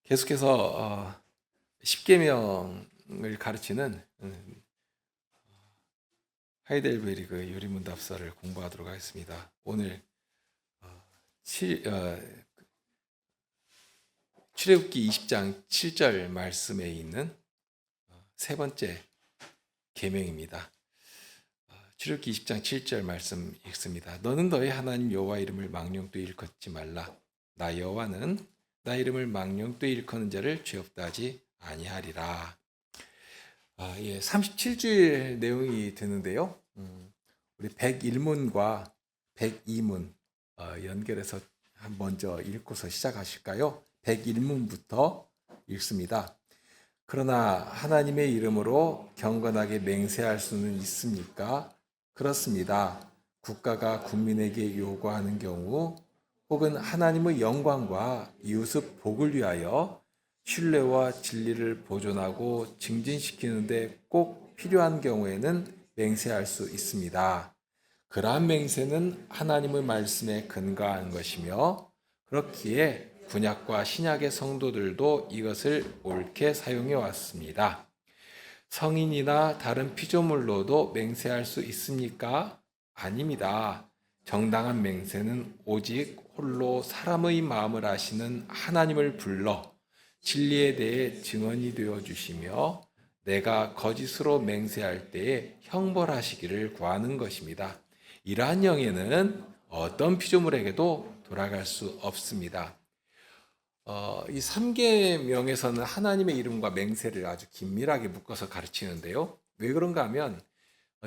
계속해서 십계명을 가르치는 하이델베르그 요리문답서를 공부하도록 하겠습니다. 오늘 어, 7, 출애굽기 20장 7절 말씀에 있는 세 번째 계명입니다. 출애굽기 20장 7절 말씀 읽습니다. 너는 너의 하나님 여호와 이름을 망령되이 일컫지 말라. 나 여호와는 나 이름을 망령되이 일컫는 자를 죄 없다 하지 아니하리라. 37주일 내용이 되는데요. 우리 101문과 102문 연결해서 먼저 읽고서 시작하실까요? 101문부터 읽습니다. 그러나 하나님의 이름으로 경건하게 맹세할 수는 있습니까? 그렇습니다. 국가가 국민에게 요구하는 경우 혹은 하나님의 영광과 이웃의 복을 위하여 신뢰와 진리를 보존하고 증진시키는 데 꼭 필요한 경우에는 맹세할 수 있습니다. 그러한 맹세는 하나님의 말씀에 근거한 것이며 그렇기에 구약과 신약의 성도들도 이것을 옳게 사용해 왔습니다. 성인이나 다른 피조물로도 맹세할 수 있습니까? 아닙니다. 정당한 맹세는 오직 홀로 사람의 마음을 아시는 하나님을 불러 진리에 대해 증언이 되어 주시며 내가 거짓으로 맹세할 때에 형벌하시기를 구하는 것입니다. 이러한 영예는 어떤 피조물에게도 돌아갈 수 없습니다. 이 3계명에서는 하나님의 이름과 맹세를 아주 긴밀하게 묶어서 가르치는데요. 왜 그런가 하면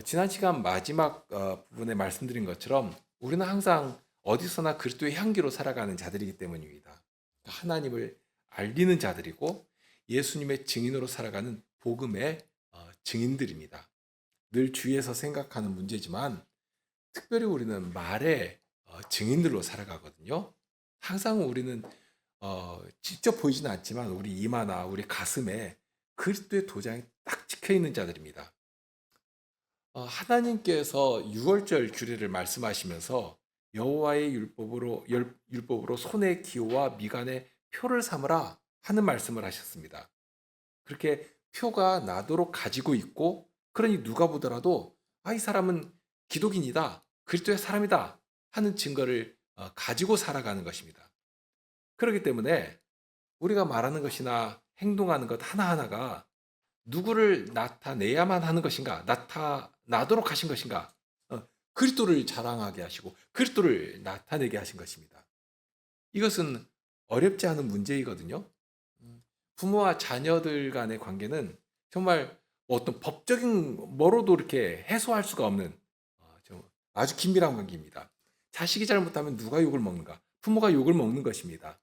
지난 시간 마지막 부분에 말씀드린 것처럼 우리는 항상 어디서나 그리스도의 향기로 살아가는 자들이기 때문입니다. 하나님을 알리는 자들이고 예수님의 증인으로 살아가는 복음의 증인들입니다. 늘 주위에서 생각하는 문제지만 특별히 우리는 말의 증인들로 살아가거든요. 항상 우리는 직접 보이지는 않지만 우리 이마나 우리 가슴에 그리스도의 도장이 딱 찍혀 있는 자들입니다. 하나님께서 유월절 규례를 말씀하시면서 여호와의 율법으로 손의 기호와 미간의 표를 삼으라 하는 말씀을 하셨습니다. 그렇게 표가 나도록 가지고 있고 그러니 누가 보더라도 이 사람은 기독인이다, 그리스도의 사람이다 하는 증거를 가지고 살아가는 것입니다. 그렇기 때문에 우리가 말하는 것이나 행동하는 것 하나하나가 누구를 나타내야만 하는 것인가, 나타나도록 하신 것인가, 그리스도를 자랑하게 하시고 그리스도를 나타내게 하신 것입니다. 이것은 어렵지 않은 문제이거든요. 부모와 자녀들 간의 관계는 정말 어떤 법적인 뭐로도 이렇게 해소할 수가 없는 아주 긴밀한 관계입니다. 자식이 잘못하면 누가 욕을 먹는가? 부모가 욕을 먹는 것입니다.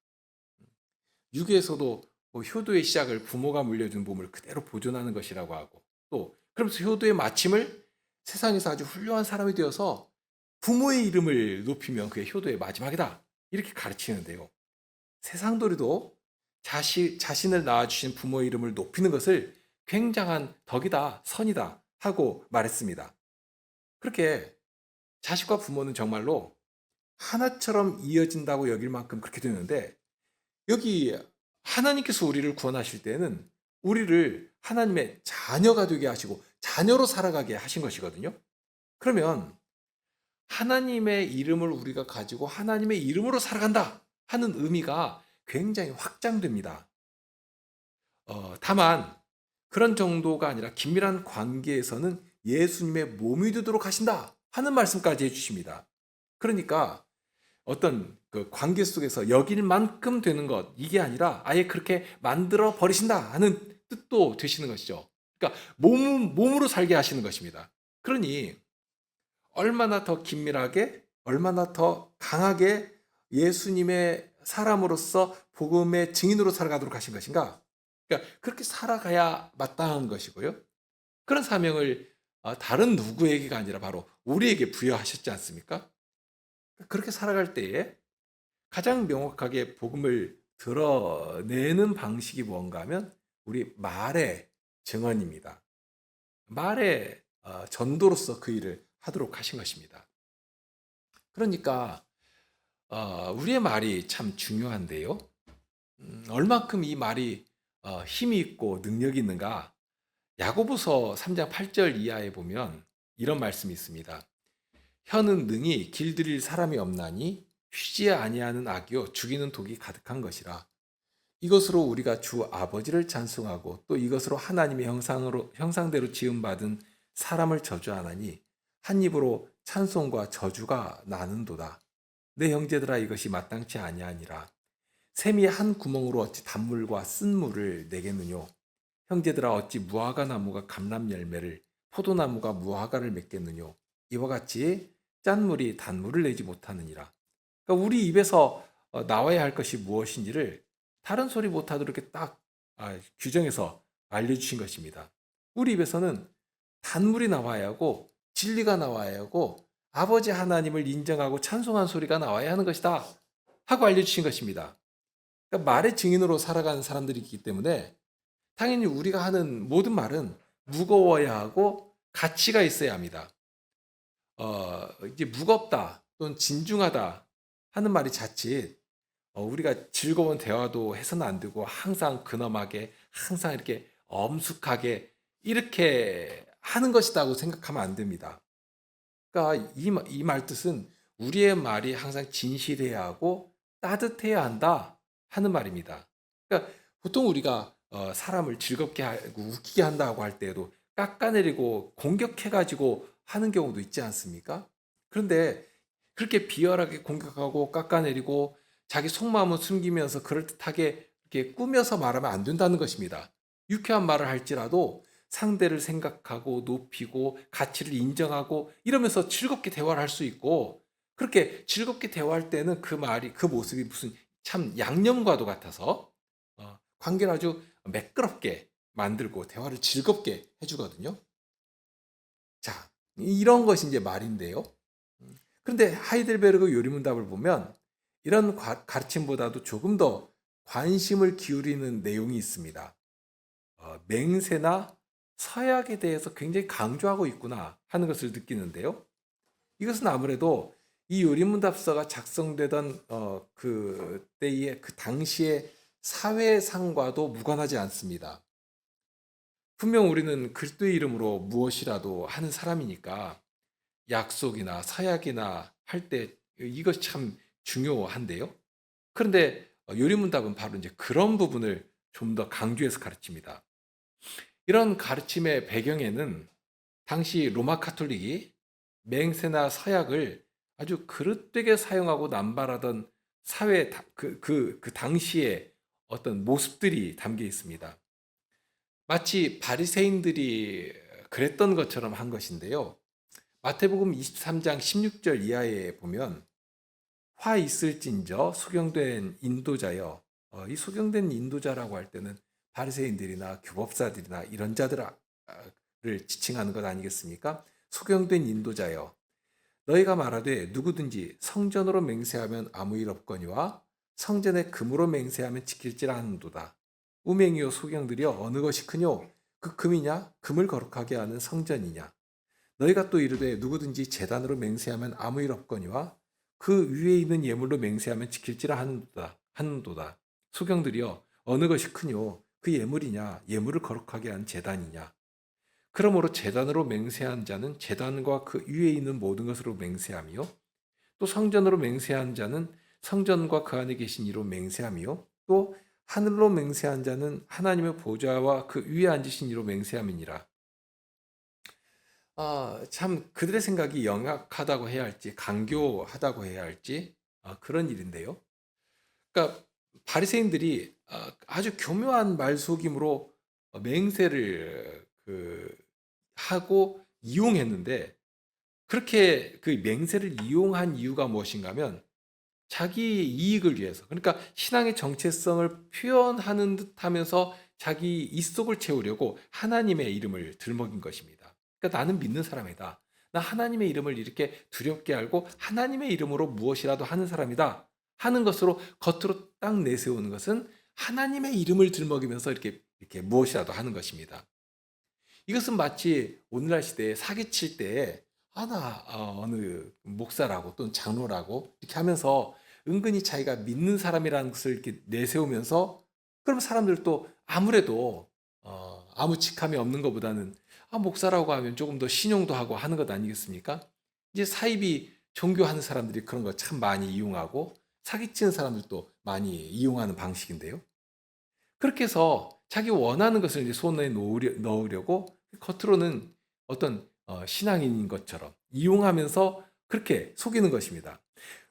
유교에서도 효도의 시작을 부모가 물려준 몸을 그대로 보존하는 것이라고 하고 또 그러면서 효도의 마침을 세상에서 아주 훌륭한 사람이 되어서 부모의 이름을 높이면 그게 효도의 마지막이다. 이렇게 가르치는데요. 세상돌이도 자신을 낳아주신 부모의 이름을 높이는 것을 굉장한 덕이다, 선이다 하고 말했습니다. 그렇게 자식과 부모는 정말로 하나처럼 이어진다고 여길 만큼 그렇게 되는데 여기 하나님께서 우리를 구원하실 때는 우리를 하나님의 자녀가 되게 하시고 자녀로 살아가게 하신 것이거든요. 그러면 하나님의 이름을 우리가 가지고 하나님의 이름으로 살아간다 하는 의미가 굉장히 확장됩니다. 다만 그런 정도가 아니라 긴밀한 관계에서는 예수님의 몸이 되도록 하신다 하는 말씀까지 해주십니다. 그러니까 어떤 그 관계 속에서 여길 만큼 되는 것 이게 아니라 아예 그렇게 만들어 버리신다 하는 뜻도 되시는 것이죠. 그러니까 몸으로 살게 하시는 것입니다. 그러니 얼마나 더 긴밀하게 얼마나 더 강하게 예수님의 사람으로서 복음의 증인으로 살아가도록 하신 것인가? 그러니까 그렇게 살아가야 마땅한 것이고요. 그런 사명을 다른 누구에게가 아니라 바로 우리에게 부여하셨지 않습니까? 그렇게 살아갈 때에 가장 명확하게 복음을 드러내는 방식이 뭔가 하면 우리 말의 증언입니다. 말의 전도로서 그 일을 하도록 하신 것입니다. 그러니까 우리의 말이 참 중요한데요. 얼만큼 이 말이 힘이 있고 능력이 있는가? 야고보서 3장 8절 이하에 보면 이런 말씀이 있습니다. 혀는 능히 길들일 사람이 없나니 쉬지 아니하는 악이요 죽이는 독이 가득한 것이라. 이것으로 우리가 주 아버지를 찬송하고 또 이것으로 하나님의 형상대로 지음받은 사람을 저주하나니 한 입으로 찬송과 저주가 나는도다. 내 형제들아 이것이 마땅치 아니하니라. 샘이 한 구멍으로 어찌 단물과 쓴물을 내겠느뇨. 형제들아 어찌 무화과 나무가 감람 열매를 포도나무가 무화과를 맺겠느뇨. 이와 같이 짠물이 단물을 내지 못하느니라. 그러니까 우리 입에서 나와야 할 것이 무엇인지를 다른 소리 못하도록 이렇게 딱 규정해서 알려주신 것입니다. 우리 입에서는 단물이 나와야 하고 진리가 나와야 하고 아버지 하나님을 인정하고 찬송한 소리가 나와야 하는 것이다 하고 알려주신 것입니다. 그러니까 말의 증인으로 살아가는 사람들이 있기 때문에 당연히 우리가 하는 모든 말은 무거워야 하고 가치가 있어야 합니다. 이제 무겁다 또는 진중하다 하는 말이 자칫 우리가 즐거운 대화도 해서는 안 되고 항상 근엄하게 항상 이렇게 엄숙하게 이렇게 하는 것이라고 생각하면 안 됩니다. 그러니까 이 말 뜻은 우리의 말이 항상 진실해야 하고 따뜻해야 한다 하는 말입니다. 그러니까 보통 우리가 사람을 즐겁게 하고 웃기게 한다고 할 때에도 깎아내리고 공격해가지고 하는 경우도 있지 않습니까? 그런데 그렇게 비열하게 공격하고 깎아내리고 자기 속마음을 숨기면서 그럴듯하게 이렇게 꾸며서 말하면 안 된다는 것입니다. 유쾌한 말을 할지라도 상대를 생각하고 높이고 가치를 인정하고 이러면서 즐겁게 대화를 할 수 있고 그렇게 즐겁게 대화할 때는 그 말이 그 모습이 무슨 참 양념과도 같아서 관계를 아주 매끄럽게 만들고 대화를 즐겁게 해주거든요. 자, 이런 것이 이제 말인데요. 그런데 하이델베르그 요리문답을 보면 이런 가르침보다도 조금 더 관심을 기울이는 내용이 있습니다. 맹세나 서약에 대해서 굉장히 강조하고 있구나 하는 것을 느끼는데요. 이것은 아무래도 이 요리문답서가 작성되던 그때의 그 당시의 사회상과도 무관하지 않습니다. 분명 우리는 그리스도의 이름으로 무엇이라도 하는 사람이니까 약속이나 서약이나 할 때 이것이 참 중요한데요. 그런데 요리문답은 바로 이제 그런 부분을 좀 더 강조해서 가르칩니다. 이런 가르침의 배경에는 당시 로마 카톨릭이 맹세나 서약을 아주 그릇되게 사용하고 남발하던 사회 그 당시의 어떤 모습들이 담겨 있습니다. 마치 바리새인들이 그랬던 것처럼 한 것인데요. 마태복음 23장 16절 이하에 보면 화 있을진저 소경된 인도자여. 이 소경된 인도자라고 할 때는 바리새인들이나 규법사들이나 이런 자들을 지칭하는 것 아니겠습니까? 소경된 인도자여. 너희가 말하되 누구든지 성전으로 맹세하면 아무 일 없거니와 성전에 금으로 맹세하면 지킬지라 하는도다. 우맹이요 소경들이여 어느 것이 크뇨? 그 금이냐? 금을 거룩하게 하는 성전이냐? 너희가 또 이르되 누구든지 제단으로 맹세하면 아무 일 없거니와 그 위에 있는 예물로 맹세하면 지킬지라 하는도다. 소경들이여 어느 것이 크뇨? 그 예물이냐? 예물을 거룩하게 한 제단이냐? 그러므로 제단으로 맹세한 자는 제단과 그 위에 있는 모든 것으로 맹세하며 또 성전으로 맹세한 자는 성전과 그 안에 계신 이로 맹세하며 또 하늘로 맹세한 자는 하나님의 보좌와 그 위에 앉으신 이로 맹세함이니라. 참 그들의 생각이 영악하다고 해야 할지 강교하다고 해야 할지 그런 일인데요. 그러니까 바리새인들이 아주 교묘한 말속임으로 맹세를 하고 이용했는데 그렇게 그 맹세를 이용한 이유가 무엇인가 하면 자기 이익을 위해서 그러니까 신앙의 정체성을 표현하는 듯 하면서 자기 입속을 채우려고 하나님의 이름을 들먹인 것입니다. 그러니까 나는 믿는 사람이다. 나 하나님의 이름을 이렇게 두렵게 알고 하나님의 이름으로 무엇이라도 하는 사람이다. 하는 것으로 겉으로 딱 내세우는 것은 하나님의 이름을 들먹이면서 이렇게 무엇이라도 하는 것입니다. 이것은 마치 오늘날 시대에 사기칠 때 나 어느 목사라고 또는 장로라고 이렇게 하면서 은근히 자기가 믿는 사람이라는 것을 이렇게 내세우면서 그럼 사람들도 아무래도 아무 직함이 없는 것보다는 목사라고 하면 조금 더 신용도 하고 하는 것 아니겠습니까? 이제 사이비 종교하는 사람들이 그런 거 참 많이 이용하고 사기치는 사람들도 많이 이용하는 방식인데요. 그렇게 해서 자기 원하는 것을 이제 손에 넣으려고 겉으로는 어떤 신앙인인 것처럼 이용하면서 그렇게 속이는 것입니다.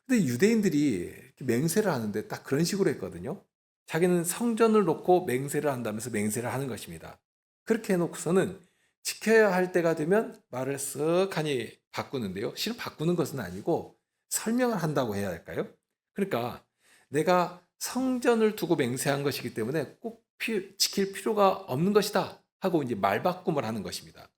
근데 유대인들이 맹세를 하는데 딱 그런 식으로 했거든요. 자기는 성전을 놓고 맹세를 한다면서 맹세를 하는 것입니다. 그렇게 해놓고서는 지켜야 할 때가 되면 말을 쓱하니 바꾸는데요. 실은 바꾸는 것은 아니고 설명을 한다고 해야 할까요? 그러니까 내가 성전을 두고 맹세한 것이기 때문에 꼭 지킬 필요가 없는 것이다 하고 이제 말바꿈을 하는 것입니다.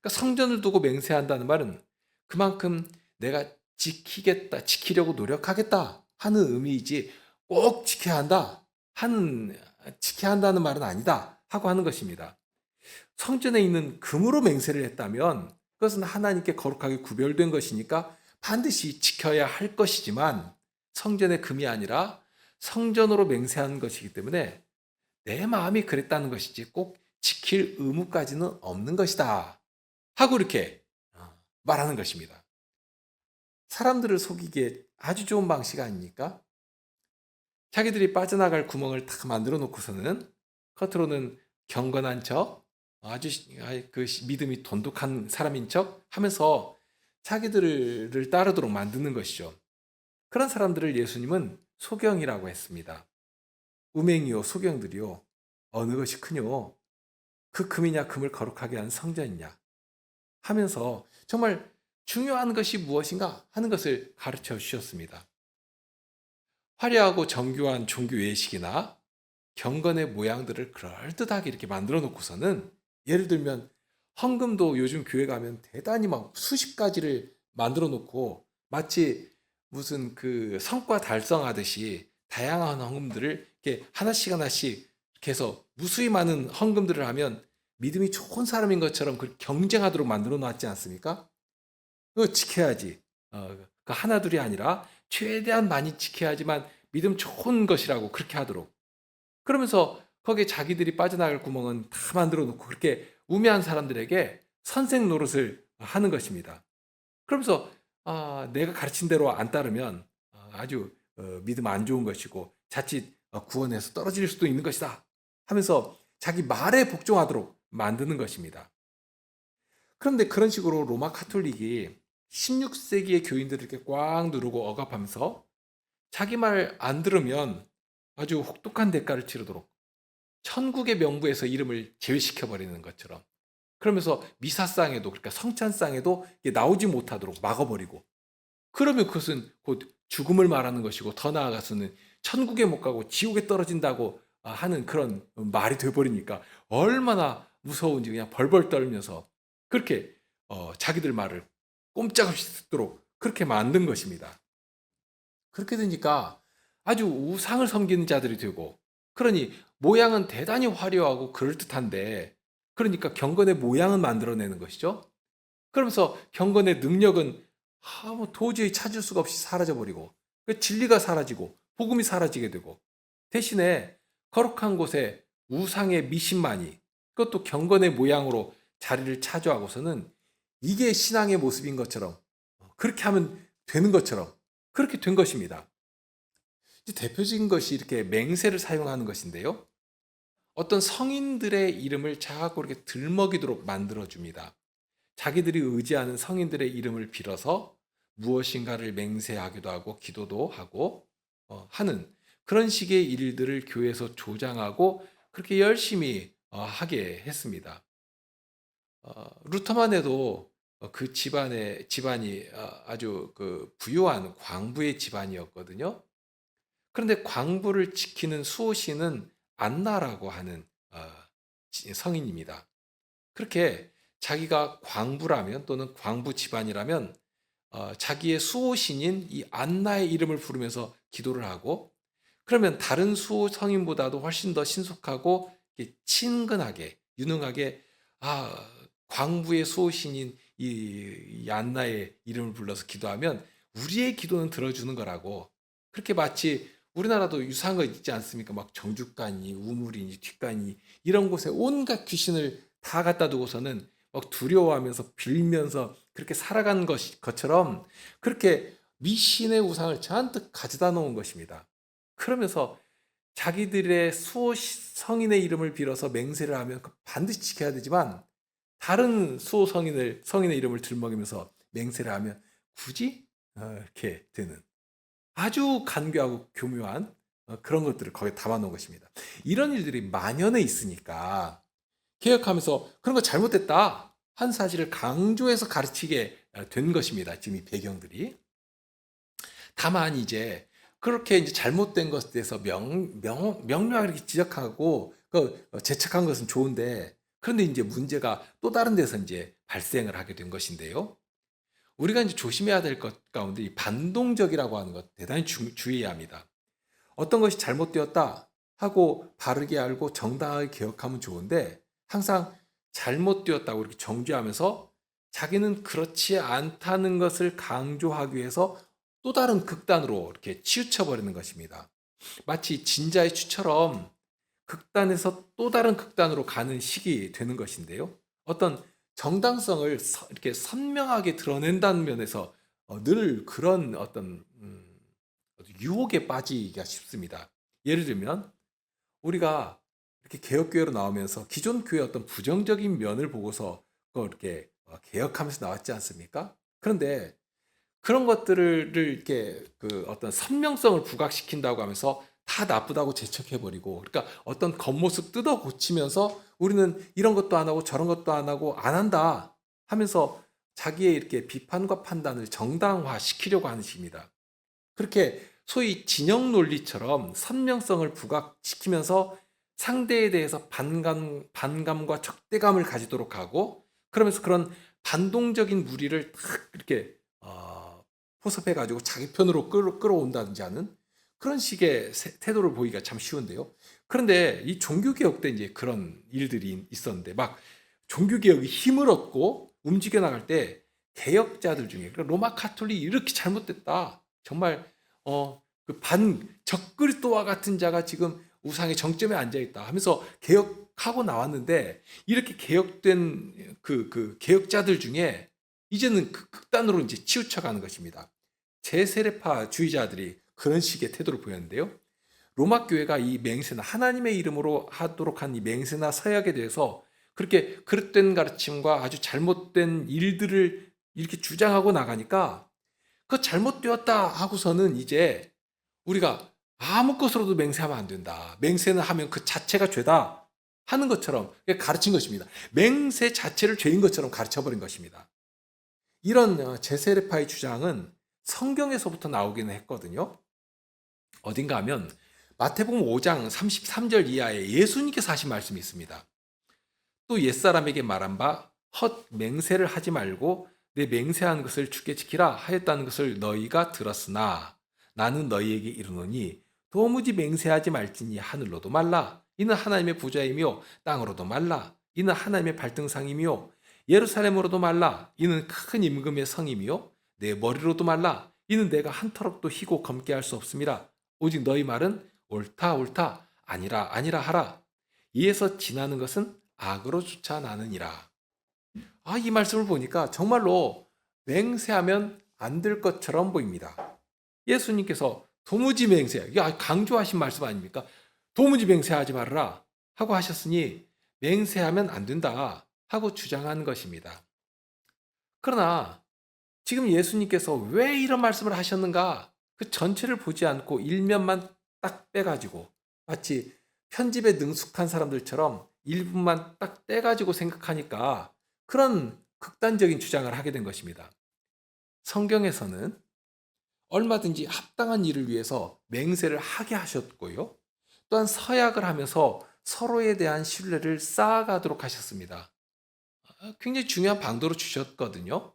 그러니까 성전을 두고 맹세한다는 말은 그만큼 내가 지키려고 노력하겠다 하는 의미이지 꼭 지켜야 한다는 말은 아니다 하고 하는 것입니다. 성전에 있는 금으로 맹세를 했다면 그것은 하나님께 거룩하게 구별된 것이니까 반드시 지켜야 할 것이지만 성전의 금이 아니라 성전으로 맹세한 것이기 때문에 내 마음이 그랬다는 것이지 꼭 지킬 의무까지는 없는 것이다 하고 이렇게 말하는 것입니다. 사람들을 속이기에 아주 좋은 방식 아닙니까? 자기들이 빠져나갈 구멍을 다 만들어 놓고서는 겉으로는 경건한 척, 아주 그 믿음이 돈독한 사람인 척 하면서 자기들을 따르도록 만드는 것이죠. 그런 사람들을 예수님은 소경이라고 했습니다. 우맹이요, 소경들이요. 어느 것이 크뇨? 그 금이냐 금을 거룩하게 한 성전이냐 하면서 정말 중요한 것이 무엇인가 하는 것을 가르쳐 주셨습니다. 화려하고 정교한 종교 예식이나 경건의 모양들을 그럴듯하게 이렇게 만들어 놓고서는 예를 들면 헌금도 요즘 교회 가면 대단히 막 수십 가지를 만들어 놓고 마치 무슨 그 성과 달성하듯이 다양한 헌금들을 이렇게 하나씩 이렇게 해서 무수히 많은 헌금들을 하면 믿음이 좋은 사람인 것처럼 경쟁하도록 만들어 놨지 않습니까? 그거 지켜야지. 그 하나둘이 아니라 최대한 많이 지켜야지만 믿음 좋은 것이라고 그렇게 하도록. 그러면서 거기에 자기들이 빠져나갈 구멍은 다 만들어 놓고 그렇게 우매한 사람들에게 선생 노릇을 하는 것입니다. 그러면서 내가 가르친 대로 안 따르면 아주 믿음 안 좋은 것이고 자칫 구원에서 떨어질 수도 있는 것이다 하면서 자기 말에 복종하도록 만드는 것입니다. 그런데 그런 식으로 로마 카톨릭이 16세기의 교인들을 이렇게 꽉 누르고 억압하면서 자기 말 안 들으면 아주 혹독한 대가를 치르도록 천국의 명부에서 이름을 제외시켜 버리는 것처럼 그러면서 미사상에도 그러니까 성찬상에도 나오지 못하도록 막아버리고 그러면 그것은 곧 죽음을 말하는 것이고 더 나아가서는 천국에 못 가고 지옥에 떨어진다고 하는 그런 말이 돼버리니까 얼마나 무서운지 그냥 벌벌 떨면서 그렇게 자기들 말을 꼼짝없이 듣도록 그렇게 만든 것입니다. 그렇게 되니까 아주 우상을 섬기는 자들이 되고 그러니 모양은 대단히 화려하고 그럴듯한데 그러니까 경건의 모양은 만들어내는 것이죠. 그러면서 경건의 능력은 뭐 도저히 찾을 수가 없이 사라져버리고 그 진리가 사라지고 복음이 사라지게 되고 대신에 거룩한 곳에 우상의 미신만이 그것도 경건의 모양으로 자리를 차지하고서는 이게 신앙의 모습인 것처럼 그렇게 하면 되는 것처럼 그렇게 된 것입니다. 대표적인 것이 이렇게 맹세를 사용하는 것인데요. 어떤 성인들의 이름을 자꾸 이렇게 들먹이도록 만들어줍니다. 자기들이 의지하는 성인들의 이름을 빌어서 무엇인가를 맹세하기도 하고 기도도 하고 하는 그런 식의 일들을 교회에서 조장하고 그렇게 열심히 하게 했습니다. 루터만 해도 그 집안이 아주 그 부유한 광부의 집안이었거든요. 그런데 광부를 지키는 수호신은 안나라고 하는 성인입니다. 그렇게 자기가 광부라면 또는 광부 집안이라면 자기의 수호신인 이 안나의 이름을 부르면서 기도를 하고 그러면 다른 수호 성인보다도 훨씬 더 신속하고 친근하게 유능하게 광부의 수호신인 이 안나의 이름을 불러서 기도하면 우리의 기도는 들어주는 거라고 그렇게 마치 우리나라도 유사한 거 있지 않습니까? 막 정주간이, 우물이니, 뒷간이 이런 곳에 온갖 귀신을 다 갖다 두고서는 막 두려워하면서 빌면서 그렇게 살아간 것처럼 그렇게 미신의 우상을 잔뜩 가져다 놓은 것입니다. 그러면서 자기들의 수호 성인의 이름을 빌어서 맹세를 하면 반드시 지켜야 되지만 다른 수호 성인의 이름을 들먹이면서 맹세를 하면 굳이 이렇게 되는 아주 간교하고 교묘한 그런 것들을 거기에 담아 놓은 것입니다. 이런 일들이 만연해 있으니까 개혁하면서 그런 거 잘못됐다 한 사실을 강조해서 가르치게 된 것입니다. 지금 이 배경들이. 다만 이제 그렇게 이제 잘못된 것에 대해서 명료하게 이렇게 지적하고 재촉한 것은 좋은데 그런데 이제 문제가 또 다른 데서 이제 발생을 하게 된 것인데요. 우리가 이제 조심해야 될 것 가운데 이 반동적이라고 하는 것 대단히 주의해야 합니다. 어떤 것이 잘못되었다 하고 바르게 알고 정당하게 개혁하면 좋은데 항상 잘못되었다고 이렇게 정죄하면서 자기는 그렇지 않다는 것을 강조하기 위해서 또 다른 극단으로 이렇게 치우쳐 버리는 것입니다. 마치 진자의 추처럼 극단에서 또 다른 극단으로 가는 식이 되는 것인데요. 어떤 정당성을 이렇게 선명하게 드러낸다는 면에서 늘 그런 어떤 유혹에 빠지기가 쉽습니다. 예를 들면 우리가 이렇게 개혁교회로 나오면서 기존 교회의 어떤 부정적인 면을 보고서 그걸 이렇게 개혁하면서 나왔지 않습니까? 그런데 그런 것들을 이렇게 그 어떤 선명성을 부각시킨다고 하면서 다 나쁘다고 재척해버리고, 그러니까 어떤 겉모습 뜯어 고치면서 우리는 이런 것도 안 하고 저런 것도 안 하고 안 한다 하면서 자기의 이렇게 비판과 판단을 정당화 시키려고 하는 식입니다. 그렇게 소위 진영 논리처럼 선명성을 부각시키면서 상대에 대해서 반감과 적대감을 가지도록 하고, 그러면서 그런 반동적인 무리를 탁 이렇게 포섭해가지고 자기 편으로 끌어온다든지 하는 그런 식의 태도를 보이기가 참 쉬운데요. 그런데 이 종교개혁 때 이제 그런 일들이 있었는데, 막 종교개혁이 힘을 얻고 움직여 나갈 때 개혁자들 중에, 그러니까 로마 카톨릭이 이렇게 잘못됐다, 정말 그 적그리스도와 같은 자가 지금 우상의 정점에 앉아 있다 하면서 개혁하고 나왔는데, 이렇게 개혁된 그 개혁자들 중에 이제는 그 극단으로 이제 치우쳐가는 것입니다. 제세례파주의자들이 그런 식의 태도를 보였는데요. 로마 교회가 이 맹세나 하나님의 이름으로 하도록 한 이 맹세나 서약에 대해서 그렇게 그릇된 가르침과 아주 잘못된 일들을 이렇게 주장하고 나가니까 그 잘못되었다 하고서는 이제 우리가 아무 것으로도 맹세하면 안 된다, 맹세는 하면 그 자체가 죄다 하는 것처럼 가르친 것입니다. 맹세 자체를 죄인 것처럼 가르쳐버린 것입니다. 이런 제세례파의 주장은 성경에서부터 나오기는 했거든요. 어딘가 하면 마태복음 5장 33절 이하에 예수님께서 하신 말씀이 있습니다. 또 옛사람에게 말한 바 헛 맹세를 하지 말고 내 맹세한 것을 주께 지키라 하였다는 것을 너희가 들었으나 나는 너희에게 이르노니 도무지 맹세하지 말지니 하늘로도 말라, 이는 하나님의 보좌이며 땅으로도 말라, 이는 하나님의 발등상이며 예루살렘으로도 말라, 이는 큰 임금의 성이며 내 머리로도 말라, 이는 내가 한 터럭도 희고 검게 할 수 없음이라. 오직 너희 말은 옳다 옳다 아니라 아니라 하라. 이에서 지나는 것은 악으로 쫓아나느니라. 이 말씀을 보니까 정말로 맹세하면 안 될 것처럼 보입니다. 예수님께서 도무지 맹세, 강조하신 말씀 아닙니까? 도무지 맹세하지 말아라 하고 하셨으니 맹세하면 안 된다 하고 주장한 것입니다. 그러나 지금 예수님께서 왜 이런 말씀을 하셨는가? 그 전체를 보지 않고 일면만 딱 빼가지고 마치 편집에 능숙한 사람들처럼 일부만 딱 떼가지고 생각하니까 그런 극단적인 주장을 하게 된 것입니다. 성경에서는 얼마든지 합당한 일을 위해서 맹세를 하게 하셨고요. 또한 서약을 하면서 서로에 대한 신뢰를 쌓아가도록 하셨습니다. 굉장히 중요한 방도로 주셨거든요.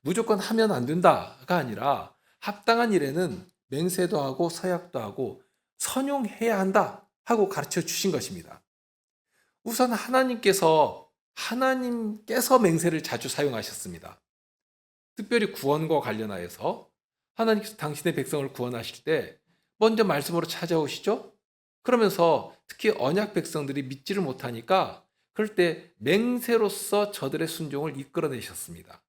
무조건 하면 안 된다가 아니라 합당한 일에는 맹세도 하고 서약도 하고 선용해야 한다 하고 가르쳐 주신 것입니다. 우선 하나님께서 맹세를 자주 사용하셨습니다. 특별히 구원과 관련하여서 하나님께서 당신의 백성을 구원하실 때 먼저 말씀으로 찾아오시죠? 그러면서 특히 언약 백성들이 믿지를 못하니까 그럴 때 맹세로서 저들의 순종을 이끌어내셨습니다.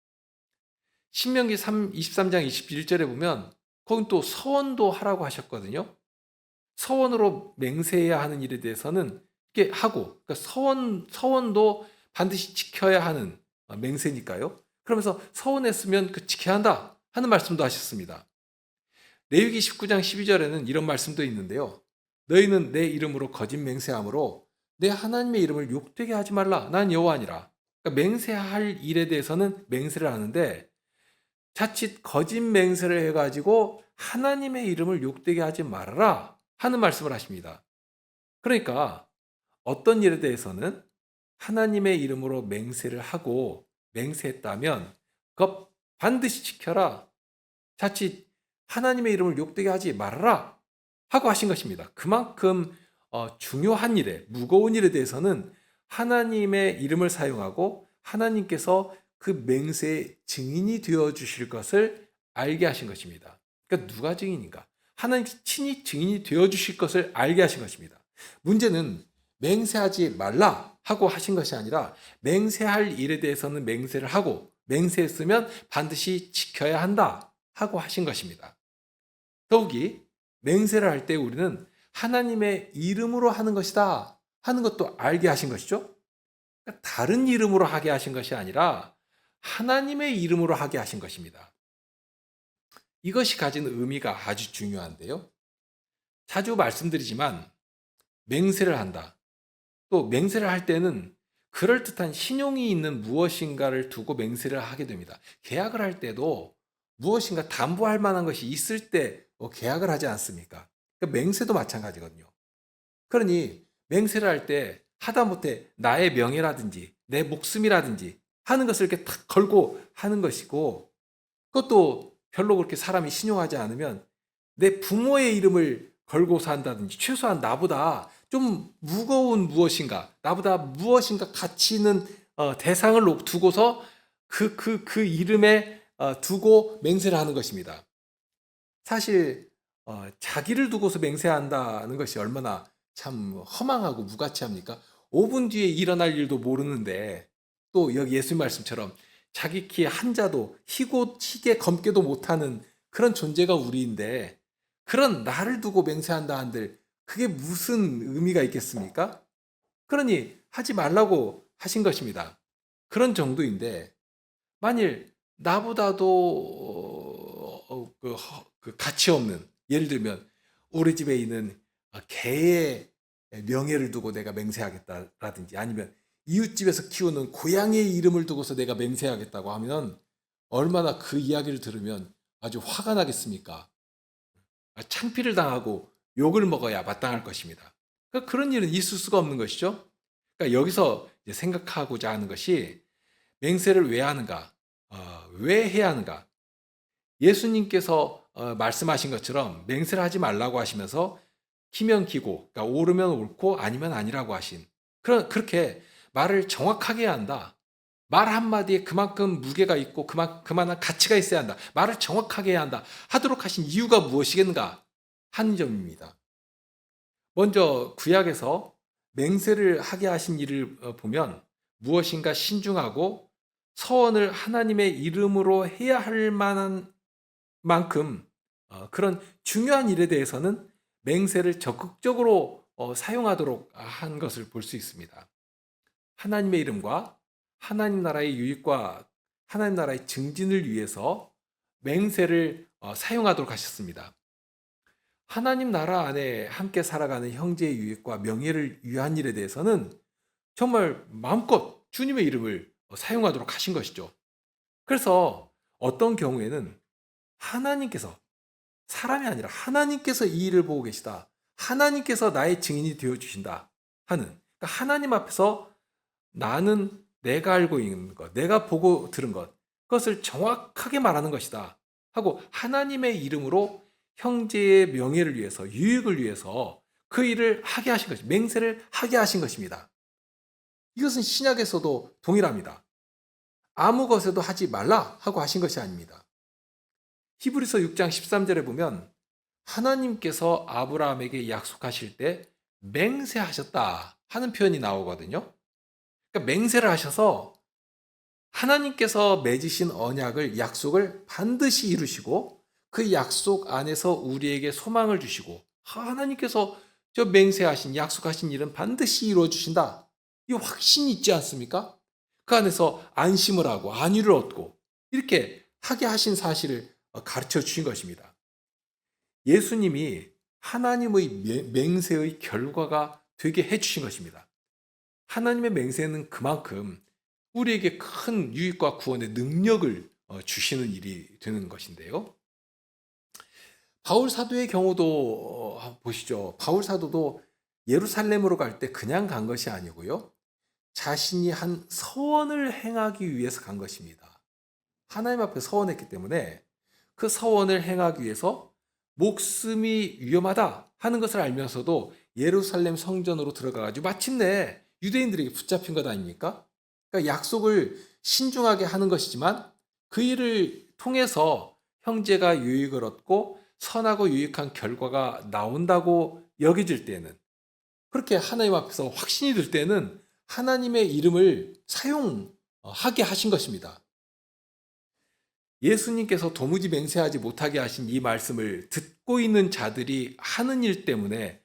신명기 23장 21절에 보면 거긴 또 서원도 하라고 하셨거든요. 서원으로 맹세해야 하는 일에 대해서는 이렇게 하고, 그러니까 서원도 반드시 지켜야 하는 맹세니까요. 그러면서 서원했으면 그 지켜야 한다 하는 말씀도 하셨습니다. 레위기 19장 12절에는 이런 말씀도 있는데요. 너희는 내 이름으로 거짓 맹세함으로 내 하나님의 이름을 욕되게 하지 말라. 난 여호와니라. 그러니까 맹세할 일에 대해서는 맹세를 하는데 자칫 거짓 맹세를 해가지고 하나님의 이름을 욕되게 하지 말아라 하는 말씀을 하십니다. 그러니까 어떤 일에 대해서는 하나님의 이름으로 맹세를 하고 맹세했다면 그거 반드시 지켜라. 자칫 하나님의 이름을 욕되게 하지 말아라 하고 하신 것입니다. 그만큼 중요한 일에, 무거운 일에 대해서는 하나님의 이름을 사용하고 하나님께서 그 맹세의 증인이 되어 주실 것을 알게 하신 것입니다. 그러니까 누가 증인인가? 하나님 친히 증인이 되어 주실 것을 알게 하신 것입니다. 문제는 맹세하지 말라 하고 하신 것이 아니라 맹세할 일에 대해서는 맹세를 하고 맹세했으면 반드시 지켜야 한다 하고 하신 것입니다. 더욱이 맹세를 할 때 우리는 하나님의 이름으로 하는 것이다 하는 것도 알게 하신 것이죠. 그러니까 다른 이름으로 하게 하신 것이 아니라 하나님의 이름으로 하게 하신 것입니다. 이것이 가진 의미가 아주 중요한데요. 자주 말씀드리지만 맹세를 한다. 또 맹세를 할 때는 그럴듯한 신용이 있는 무엇인가를 두고 맹세를 하게 됩니다. 계약을 할 때도 무엇인가 담보할 만한 것이 있을 때 계약을 하지 않습니까? 그러니까 맹세도 마찬가지거든요. 그러니 맹세를 할 때 하다못해 나의 명예라든지 내 목숨이라든지 하는 것을 이렇게 탁 걸고 하는 것이고 그것도 별로 그렇게 사람이 신용하지 않으면 내 부모의 이름을 걸고서 한다든지 최소한 나보다 좀 무거운 무엇인가 나보다 무엇인가 가치 있는 대상을 두고서 그 이름에 두고 맹세를 하는 것입니다. 사실 자기를 두고서 맹세한다는 것이 얼마나 참 허망하고 무가치합니까? 5분 뒤에 일어날 일도 모르는데 또 여기 예수님 말씀처럼 자기 키 한자도 희게 검게도 못하는 그런 존재가 우리인데 그런 나를 두고 맹세한다 한들 그게 무슨 의미가 있겠습니까? 그러니 하지 말라고 하신 것입니다. 그런 정도인데 만일 나보다도 그 가치 없는 예를 들면 우리 집에 있는 개의 명예를 두고 내가 맹세하겠다라든지 아니면 이웃집에서 키우는 고양이의 이름을 두고서 내가 맹세하겠다고 하면 얼마나 그 이야기를 들으면 아주 화가 나겠습니까? 창피를 당하고 욕을 먹어야 마땅할 것입니다. 그러니까 그런 일은 있을 수가 없는 것이죠. 그러니까 여기서 생각하고자 하는 것이 맹세를 왜 하는가? 왜 해야 하는가? 예수님께서 말씀하신 것처럼 맹세를 하지 말라고 하시면서 키면 키고, 그러니까 옳으면 옳고 아니면 아니라고 하신 그렇게 말을 정확하게 해야 한다. 말 한마디에 그만큼 무게가 있고 그만한 가치가 있어야 한다. 말을 정확하게 해야 한다. 하도록 하신 이유가 무엇이겠는가 하는 점입니다. 먼저 구약에서 맹세를 하게 하신 일을 보면 무엇인가 신중하고 서원을 하나님의 이름으로 해야 할 만한 만큼 그런 중요한 일에 대해서는 맹세를 적극적으로 사용하도록 한 것을 볼 수 있습니다. 하나님의 이름과 하나님 나라의 유익과 하나님 나라의 증진을 위해서 맹세를 사용하도록 하셨습니다. 하나님 나라 안에 함께 살아가는 형제의 유익과 명예를 위한 일에 대해서는 정말 마음껏 주님의 이름을 사용하도록 하신 것이죠. 그래서 어떤 경우에는 하나님께서 사람이 아니라 하나님께서 이 일을 보고 계시다. 하나님께서 나의 증인이 되어 주신다 하는 그러니까 하나님 앞에서 나는 내가 알고 있는 것, 내가 보고 들은 것, 그것을 정확하게 말하는 것이다 하고 하나님의 이름으로 형제의 명예를 위해서, 유익을 위해서 그 일을 하게 하신 것입니다. 맹세를 하게 하신 것입니다. 이것은 신약에서도 동일합니다. 아무 것에도 하지 말라 하고 하신 것이 아닙니다. 히브리서 6장 13절에 보면 하나님께서 아브라함에게 약속하실 때 맹세하셨다 하는 표현이 나오거든요. 그러니까 맹세를 하셔서 하나님께서 맺으신 언약을, 약속을 반드시 이루시고 그 약속 안에서 우리에게 소망을 주시고 하나님께서 저 맹세하신 약속하신 일은 반드시 이루어 주신다. 이 확신이 있지 않습니까? 그 안에서 안심을 하고 안위를 얻고 이렇게 하게 하신 사실을 가르쳐 주신 것입니다. 예수님이 하나님의 맹세의 결과가 되게 해 주신 것입니다. 하나님의 맹세는 그만큼 우리에게 큰 유익과 구원의 능력을 주시는 일이 되는 것인데요. 바울 사도의 경우도 보시죠. 바울 사도도 예루살렘으로 갈 때 그냥 간 것이 아니고요. 자신이 한 서원을 행하기 위해서 간 것입니다. 하나님 앞에 서원했기 때문에 그 서원을 행하기 위해서 목숨이 위험하다 하는 것을 알면서도 예루살렘 성전으로 들어가가지고 마침내 유대인들에게 붙잡힌 것 아닙니까? 그러니까 약속을 신중하게 하는 것이지만 그 일을 통해서 형제가 유익을 얻고 선하고 유익한 결과가 나온다고 여겨질 때는, 그렇게 하나님 앞에서 확신이 들 때는 하나님의 이름을 사용하게 하신 것입니다. 예수님께서 도무지 맹세하지 못하게 하신 이 말씀을 듣고 있는 자들이 하는 일 때문에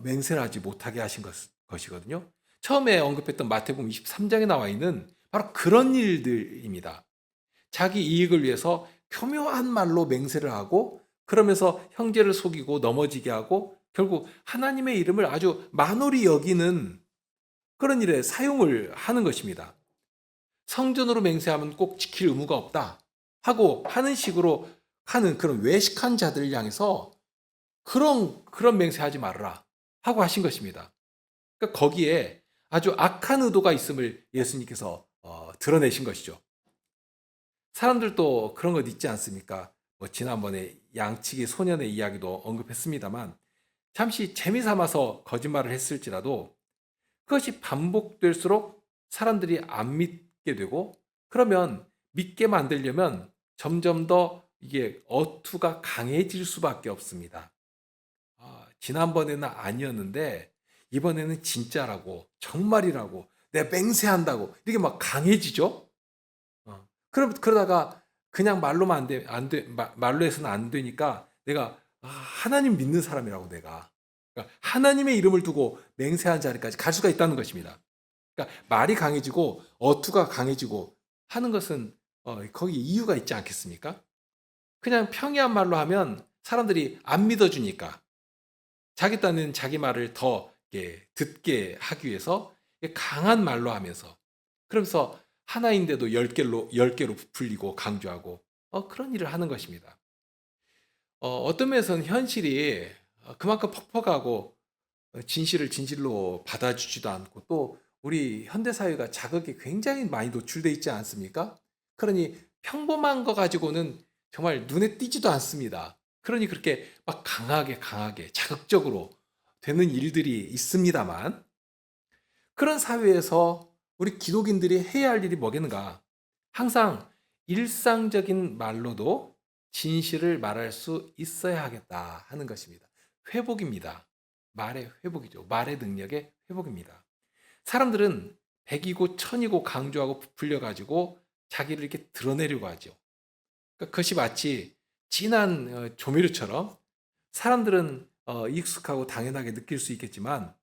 맹세를 하지 못하게 하신 것이거든요. 처음에 언급했던 마태복음 23장에 나와 있는 바로 그런 일들입니다. 자기 이익을 위해서 교묘한 말로 맹세를 하고 그러면서 형제를 속이고 넘어지게 하고 결국 하나님의 이름을 아주 만홀히 여기는 그런 일에 사용을 하는 것입니다. 성전으로 맹세하면 꼭 지킬 의무가 없다 하고 하는 식으로 하는 그런 외식한 자들을 향해서 그런 맹세하지 말아라 하고 하신 것입니다. 그러니까 거기에 아주 악한 의도가 있음을 예수님께서 드러내신 것이죠. 사람들도 그런 것 있지 않습니까? 지난번에 양치기 소년의 이야기도 언급했습니다만 잠시 재미삼아서 거짓말을 했을지라도 그것이 반복될수록 사람들이 안 믿게 되고 그러면 믿게 만들려면 점점 더 이게 어투가 강해질 수밖에 없습니다. 지난번에는 아니었는데 이번에는 진짜라고 정말이라고 내가 맹세한다고 이렇게 막 강해지죠. 그러다가 그냥 말로만 말로 해서는 안 되니까 내가 하나님 믿는 사람이라고 내가 그러니까 하나님의 이름을 두고 맹세한 자리까지 갈 수가 있다는 것입니다. 그러니까 말이 강해지고 어투가 강해지고 하는 것은 거기 이유가 있지 않겠습니까? 그냥 평이한 말로 하면 사람들이 안 믿어주니까 자기 딴에는 자기 말을 더 듣게 하기 위해서 강한 말로 하면서 그러면서 하나인데도 열 개로 부풀리고 강조하고 그런 일을 하는 것입니다. 어떤 면에서는 현실이 그만큼 퍽퍽하고 진실을 진실로 받아주지도 않고 또 우리 현대사회가 자극에 굉장히 많이 노출되어 있지 않습니까? 그러니 평범한 거 가지고는 정말 눈에 띄지도 않습니다. 그러니 그렇게 막 강하게 자극적으로 되는 일들이 있습니다만 그런 사회에서 우리 기독인들이 해야 할 일이 뭐겠는가? 항상 일상적인 말로도 진실을 말할 수 있어야 하겠다 하는 것입니다. 회복입니다. 말의 회복이죠. 말의 능력의 회복입니다. 사람들은 백이고 천이고 강조하고 부풀려 가지고 자기를 이렇게 드러내려고 하죠. 그러니까 그것이 마치 진한 조미료처럼 사람들은 익숙하고 당연하게 느낄 수 있겠지만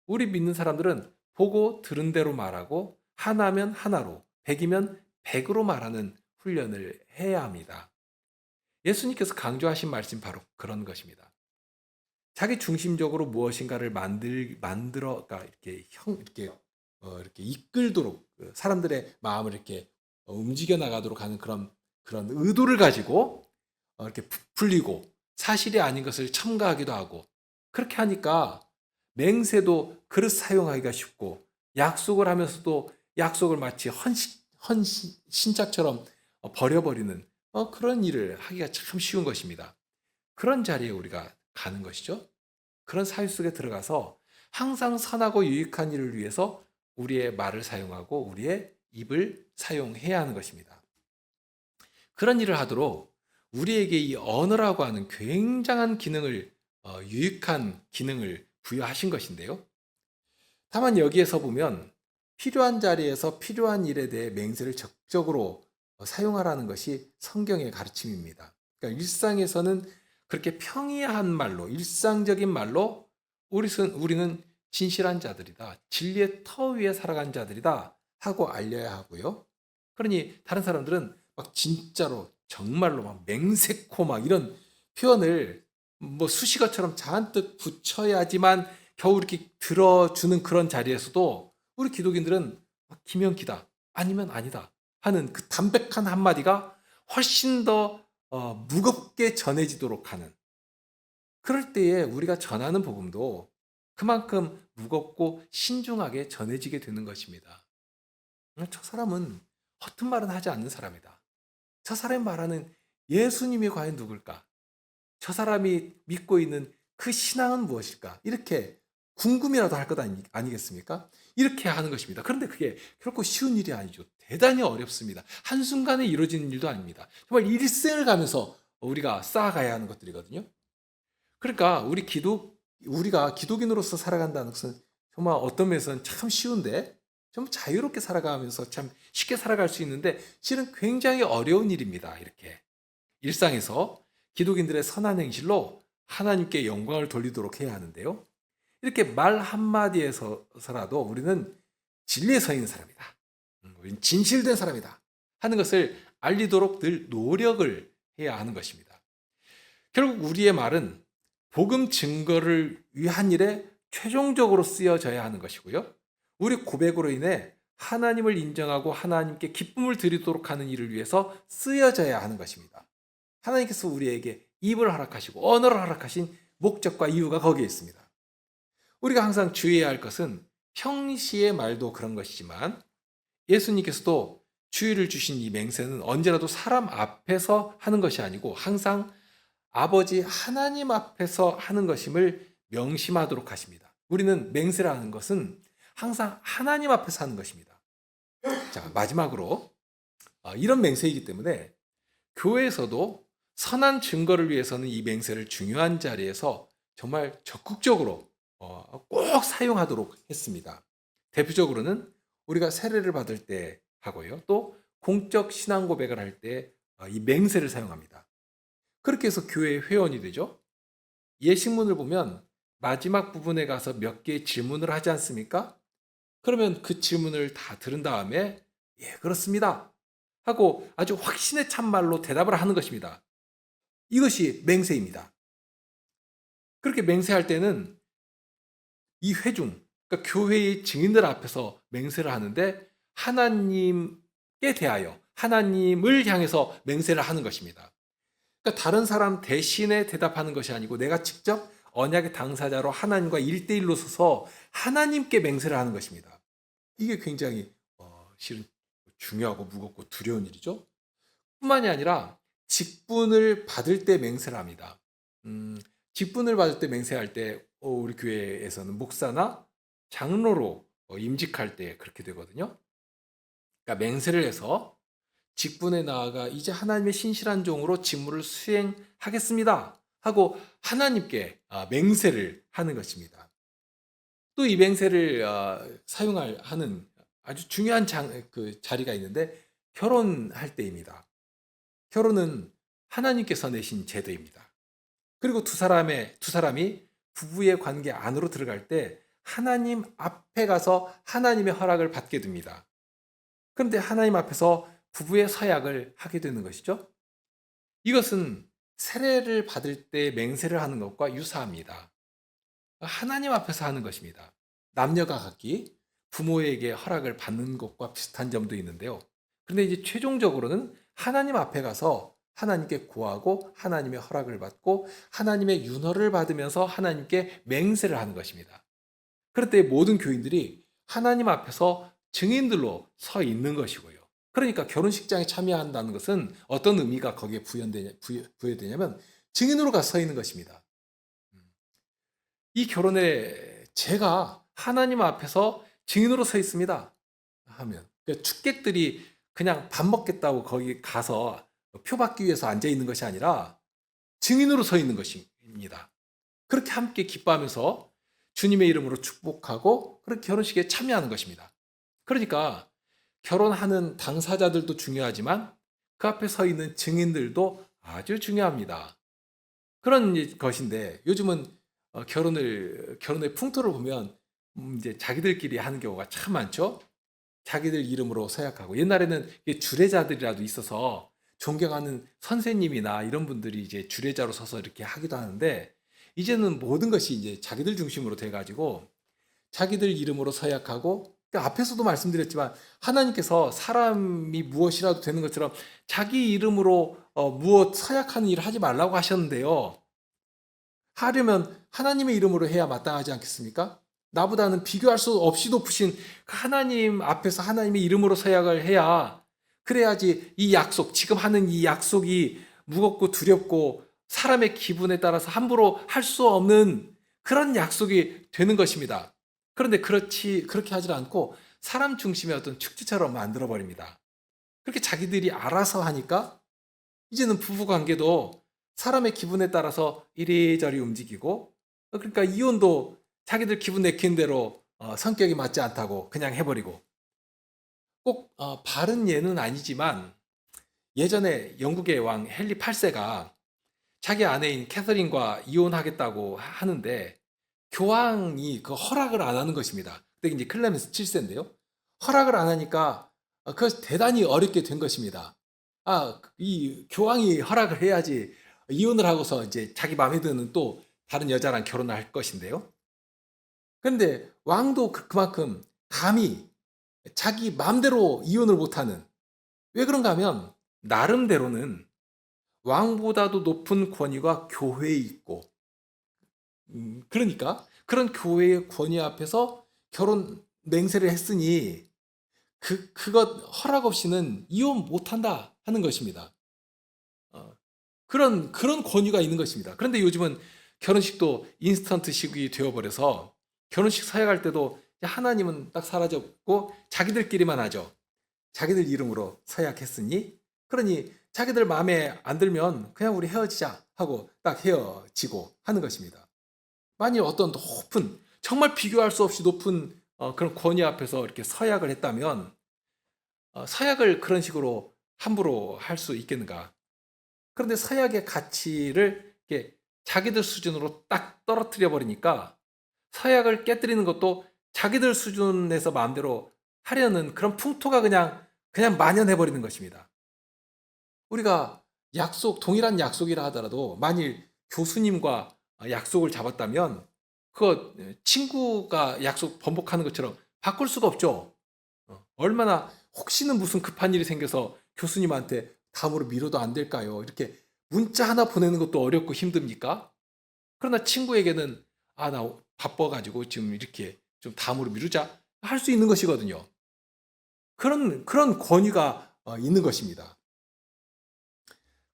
우리 믿는 사람들은 보고 들은 대로 말하고 하나면 하나로 백이면 백으로 말하는 훈련을 해야 합니다. 예수님께서 강조하신 말씀 바로 그런 것입니다. 자기 중심적으로 무엇인가를 만들어 그러니까 이렇게 이끌도록 사람들의 마음을 이렇게 움직여 나가도록 하는 그런 의도를 가지고 이렇게 부풀리고 사실이 아닌 것을 첨가하기도 하고 그렇게 하니까 맹세도 그릇 사용하기가 쉽고 약속을 하면서도 약속을 마치 헌신짝처럼 버려버리는 그런 일을 하기가 참 쉬운 것입니다. 그런 자리에 우리가 가는 것이죠. 그런 사회 속에 들어가서 항상 선하고 유익한 일을 위해서 우리의 말을 사용하고 우리의 입을 사용해야 하는 것입니다. 그런 일을 하도록 우리에게 이 언어라고 하는 굉장한 기능을, 유익한 기능을 부여하신 것인데요. 다만 여기에서 보면 필요한 자리에서 필요한 일에 대해 맹세를 적극적으로 사용하라는 것이 성경의 가르침입니다. 그러니까 일상에서는 그렇게 평이한 말로, 일상적인 말로 우리는 진실한 자들이다, 진리의 터 위에 살아간 자들이다 하고 알려야 하고요. 그러니 다른 사람들은 막 진짜로 정말로 막 맹세코 막 이런 표현을 뭐 수식어처럼 잔뜩 붙여야지만 겨우 이렇게 들어주는 그런 자리에서도 우리 기독인들은 기면기다 아니면 아니다 하는 그 담백한 한마디가 훨씬 더 무겁게 전해지도록 하는, 그럴 때에 우리가 전하는 복음도 그만큼 무겁고 신중하게 전해지게 되는 것입니다. 저 사람은 허튼 말은 하지 않는 사람이다. 저 사람이 말하는 예수님이 과연 누굴까? 저 사람이 믿고 있는 그 신앙은 무엇일까? 이렇게 궁금이라도 할 것 아니겠습니까? 이렇게 하는 것입니다. 그런데 그게 결코 쉬운 일이 아니죠. 대단히 어렵습니다. 한순간에 이루어지는 일도 아닙니다. 정말 일생을 가면서 우리가 쌓아가야 하는 것들이거든요. 그러니까 우리가 기독인으로서 살아간다는 것은 정말 어떤 면에서는 참 쉬운데, 좀 자유롭게 살아가면서 참 쉽게 살아갈 수 있는데 실은 굉장히 어려운 일입니다. 이렇게 일상에서 기독인들의 선한 행실로 하나님께 영광을 돌리도록 해야 하는데요. 이렇게 말 한마디에서라도 우리는 진리에 서 있는 사람이다, 우리는 진실된 사람이다 하는 것을 알리도록 늘 노력을 해야 하는 것입니다. 결국 우리의 말은 복음 증거를 위한 일에 최종적으로 쓰여져야 하는 것이고요. 우리 고백으로 인해 하나님을 인정하고 하나님께 기쁨을 드리도록 하는 일을 위해서 쓰여져야 하는 것입니다. 하나님께서 우리에게 입을 허락하시고 언어를 허락하신 목적과 이유가 거기에 있습니다. 우리가 항상 주의해야 할 것은 평시의 말도 그런 것이지만 예수님께서도 주의를 주신 이 맹세는 언제라도 사람 앞에서 하는 것이 아니고 항상 아버지 하나님 앞에서 하는 것임을 명심하도록 하십니다. 우리는 맹세라는 것은 항상 하나님 앞에서 하는 것입니다. 자, 마지막으로 이런 맹세이기 때문에 교회에서도 선한 증거를 위해서는 이 맹세를 중요한 자리에서 정말 적극적으로 꼭 사용하도록 했습니다. 대표적으로는 우리가 세례를 받을 때 하고요. 또 공적 신앙 고백을 할 때 이 맹세를 사용합니다. 그렇게 해서 교회의 회원이 되죠. 예식문을 보면 마지막 부분에 가서 몇 개의 질문을 하지 않습니까? 그러면 그 질문을 다 들은 다음에 예, 그렇습니다 하고 아주 확신에 찬 말로 대답을 하는 것입니다. 이것이 맹세입니다. 그렇게 맹세할 때는 이 회중, 그러니까 교회의 증인들 앞에서 맹세를 하는데 하나님께 대하여 하나님을 향해서 맹세를 하는 것입니다. 그러니까 다른 사람 대신에 대답하는 것이 아니고 내가 직접 언약의 당사자로 하나님과 1대1로 서서 하나님께 맹세를 하는 것입니다. 이게 굉장히 실은 중요하고 무겁고 두려운 일이죠. 뿐만이 아니라 직분을 받을 때 맹세를 합니다. 직분을 받을 때 맹세할 때 우리 교회에서는 목사나 장로로 임직할 때 그렇게 되거든요. 그러니까 맹세를 해서 직분에 나아가 이제 하나님의 신실한 종으로 직무를 수행하겠습니다 하고 하나님께 맹세를 하는 것입니다. 또 이 맹세를 하는 아주 중요한 자리가 있는데 결혼할 때입니다. 결혼은 하나님께서 내신 제도입니다. 그리고 두 사람이 부부의 관계 안으로 들어갈 때 하나님 앞에 가서 하나님의 허락을 받게 됩니다. 그런데 하나님 앞에서 부부의 서약을 하게 되는 것이죠. 이것은 세례를 받을 때 맹세를 하는 것과 유사합니다. 하나님 앞에서 하는 것입니다. 남녀가 각기 부모에게 허락을 받는 것과 비슷한 점도 있는데요. 그런데 이제 최종적으로는 하나님 앞에 가서 하나님께 구하고 하나님의 허락을 받고 하나님의 윤허를 받으면서 하나님께 맹세를 하는 것입니다. 그럴 때 모든 교인들이 하나님 앞에서 증인들로 서 있는 것이고요. 그러니까 결혼식장에 참여한다는 것은 어떤 의미가 거기에 부여되냐면 증인으로 가서 서 있는 것입니다. 이 결혼에 제가 하나님 앞에서 증인으로 서 있습니다 하면, 그러니까 축객들이 그냥 밥 먹겠다고 거기 가서 표받기 위해서 앉아 있는 것이 아니라 증인으로 서 있는 것입니다. 그렇게 함께 기뻐하면서 주님의 이름으로 축복하고 그렇게 결혼식에 참여하는 것입니다. 그러니까 결혼하는 당사자들도 중요하지만 그 앞에 서 있는 증인들도 아주 중요합니다. 그런 것인데 요즘은 결혼의 풍토를 보면 이제 자기들끼리 하는 경우가 참 많죠. 자기들 이름으로 서약하고 옛날에는 주례자들이라도 있어서 존경하는 선생님이나 이런 분들이 이제 주례자로 서서 이렇게 하기도 하는데 이제는 모든 것이 이제 자기들 중심으로 돼가지고 자기들 이름으로 서약하고 그러니까 앞에서도 말씀드렸지만 하나님께서 사람이 무엇이라도 되는 것처럼 자기 이름으로 무엇 서약하는 일을 하지 말라고 하셨는데요. 하려면 하나님의 이름으로 해야 마땅하지 않겠습니까? 나보다는 비교할 수 없이 높으신 하나님 앞에서 하나님의 이름으로 서약을 해야 그래야지 이 약속, 지금 하는 이 약속이 무겁고 두렵고 사람의 기분에 따라서 함부로 할 수 없는 그런 약속이 되는 것입니다. 그런데 그렇게 하지 않고 사람 중심의 어떤 축제처럼 만들어 버립니다. 그렇게 자기들이 알아서 하니까 이제는 부부 관계도 사람의 기분에 따라서 이리저리 움직이고 그러니까 이혼도 자기들 기분 내키는 대로 성격이 맞지 않다고 그냥 해버리고 꼭 바른 예는 아니지만 예전에 영국의 왕 헨리 8세가 자기 아내인 캐서린과 이혼하겠다고 하는데 교황이 그 허락을 안 하는 것입니다. 그때 이제 클레멘스 7세인데요. 허락을 안 하니까 그 대단히 어렵게 된 것입니다. 이 교황이 허락을 해야지 이혼을 하고서 이제 자기 마음에 드는 또 다른 여자랑 결혼을 할 것인데요. 그런데 왕도 그만큼 감히 자기 마음대로 이혼을 못하는 왜 그런가 하면 나름대로는 왕보다도 높은 권위가 교회에 있고 그러니까 그런 교회의 권위 앞에서 결혼 맹세를 했으니 그것 허락 없이는 이혼 못한다 하는 것입니다. 그런 권위가 있는 것입니다. 그런데 요즘은 결혼식도 인스턴트식이 되어버려서 결혼식 서약할 때도 하나님은 딱 사라졌고 자기들끼리만 하죠. 자기들 이름으로 서약했으니 그러니 자기들 마음에 안 들면 그냥 우리 헤어지자 하고 딱 헤어지고 하는 것입니다. 만일 어떤 높은 정말 비교할 수 없이 높은 그런 권위 앞에서 이렇게 서약을 했다면 서약을 그런 식으로 함부로 할 수 있겠는가? 그런데 서약의 가치를 이렇게 자기들 수준으로 딱 떨어뜨려 버리니까 서약을 깨뜨리는 것도 자기들 수준에서 마음대로 하려는 그런 풍토가 그냥 만연해 버리는 것입니다. 우리가 동일한 약속이라 하더라도 만일 교수님과 약속을 잡았다면 그거 친구가 약속 번복하는 것처럼 바꿀 수가 없죠. 얼마나 혹시는 무슨 급한 일이 생겨서 교수님한테 다음으로 미뤄도 안 될까요? 이렇게 문자 하나 보내는 것도 어렵고 힘듭니까? 그러나 친구에게는 나 바빠가지고 지금 이렇게 좀 다음으로 미루자 할 수 있는 것이거든요. 그런 권위가 있는 것입니다.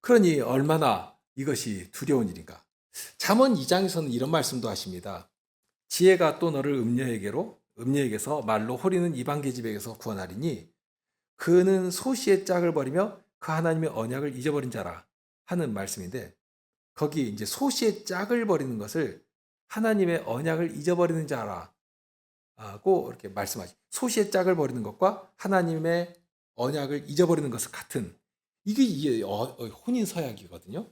그러니 얼마나 이것이 두려운 일인가. 잠언 2장에서는 이런 말씀도 하십니다. 지혜가 또 너를 음녀에게서 말로 호리는 이방 계집에게서 구원하리니 그는 소시의 짝을 버리며 그 하나님의 언약을 잊어버린 자라 하는 말씀인데 거기 이제 소시의 짝을 버리는 것을 하나님의 언약을 잊어버리는 자라고 이렇게 말씀하시. 소시의 짝을 버리는 것과 하나님의 언약을 잊어버리는 것은 같은 이게 혼인 서약이거든요.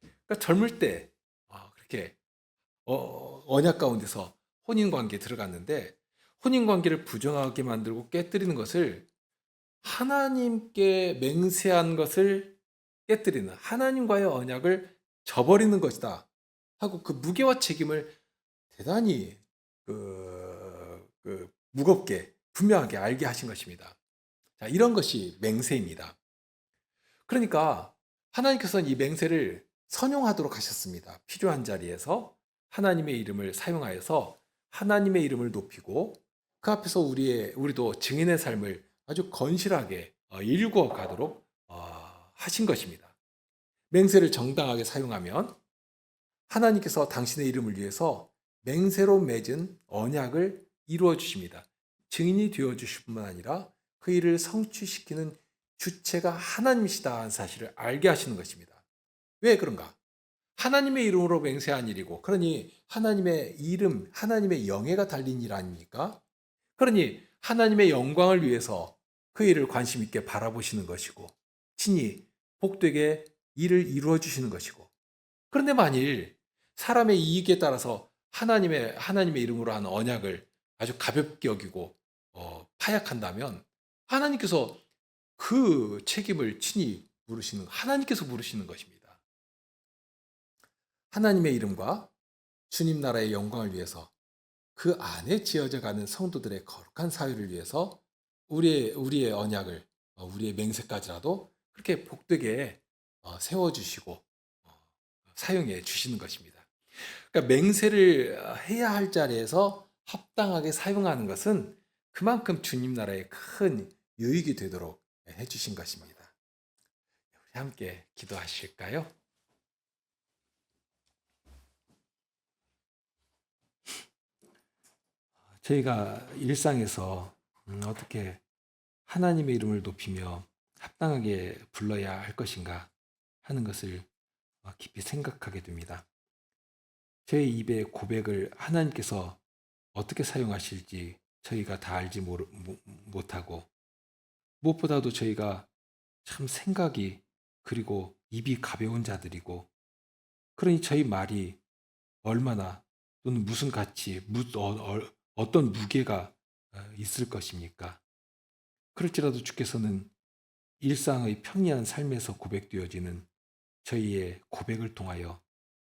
그러니까 젊을 때 그렇게 언약 가운데서 혼인 관계에 들어갔는데 혼인 관계를 부정하게 만들고 깨뜨리는 것을 하나님께 맹세한 것을 깨뜨리는 하나님과의 언약을 저버리는 것이다 하고 그 무게와 책임을 대단히 무겁게 분명하게 알게 하신 것입니다. 자, 이런 것이 맹세입니다. 그러니까 하나님께서는 이 맹세를 선용하도록 하셨습니다. 필요한 자리에서 하나님의 이름을 사용하여서 하나님의 이름을 높이고 그 앞에서 우리도 증인의 삶을 아주 건실하게 일구어 가도록 하신 것입니다. 맹세를 정당하게 사용하면 하나님께서 당신의 이름을 위해서 맹세로 맺은 언약을 이루어 주십니다. 증인이 되어 주실 뿐만 아니라 그 일을 성취시키는 주체가 하나님이시다는 사실을 알게 하시는 것입니다. 왜 그런가? 하나님의 이름으로 맹세한 일이고, 그러니 하나님의 이름, 하나님의 영예가 달린 일 아닙니까? 그러니 하나님의 영광을 위해서 그 일을 관심 있게 바라보시는 것이고, 친히 복되게 일을 이루어 주시는 것이고, 그런데 만일 사람의 이익에 따라서 하나님의 이름으로 하는 언약을 아주 가볍게 여기고 파약한다면, 하나님께서 그 책임을 친히 하나님께서 물으시는 것입니다. 하나님의 이름과 주님 나라의 영광을 위해서 그 안에 지어져 가는 성도들의 거룩한 사회를 위해서 우리의 언약을, 우리의 맹세까지라도 그렇게 복되게 세워주시고 사용해 주시는 것입니다. 그러니까 맹세를 해야 할 자리에서 합당하게 사용하는 것은 그만큼 주님 나라의 큰 유익이 되도록 해주신 것입니다. 우리 함께 기도하실까요? 저희가 일상에서 어떻게 하나님의 이름을 높이며 합당하게 불러야 할 것인가 하는 것을 깊이 생각하게 됩니다. 저희 입의 고백을 하나님께서 어떻게 사용하실지 저희가 다 알지 못하고, 무엇보다도 저희가 참 생각이, 그리고 입이 가벼운 자들이고, 그러니 저희 말이 얼마나, 또는 무슨 가치, 어떤 무게가 있을 것입니까? 그럴지라도 주께서는 일상의 평이한 삶에서 고백되어지는 저희의 고백을 통하여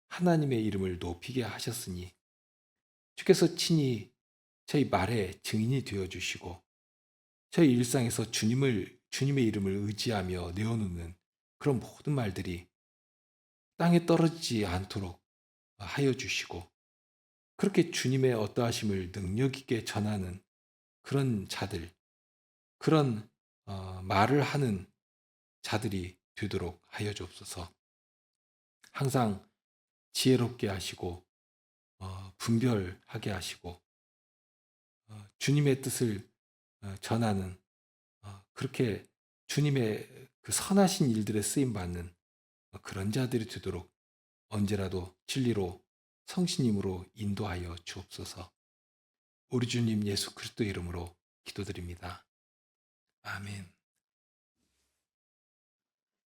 하나님의 이름을 높이게 하셨으니, 주께서 친히 저희 말에 증인이 되어 주시고, 저희 일상에서 주님의 이름을 의지하며 내어놓는 그런 모든 말들이 땅에 떨어지지 않도록 하여 주시고, 그렇게 주님의 어떠하심을 능력 있게 전하는 그런 자들, 그런 말을 하는 자들이 되도록 하여 주옵소서. 항상 지혜롭게 하시고 분별하게 하시고 주님의 뜻을 전하는, 그렇게 주님의 그 선하신 일들에 쓰임 받는 그런 자들이 되도록 언제라도 진리로 성신님으로 인도하여 주옵소서. 우리 주님 예수 그리스도 이름으로 기도드립니다. 아멘.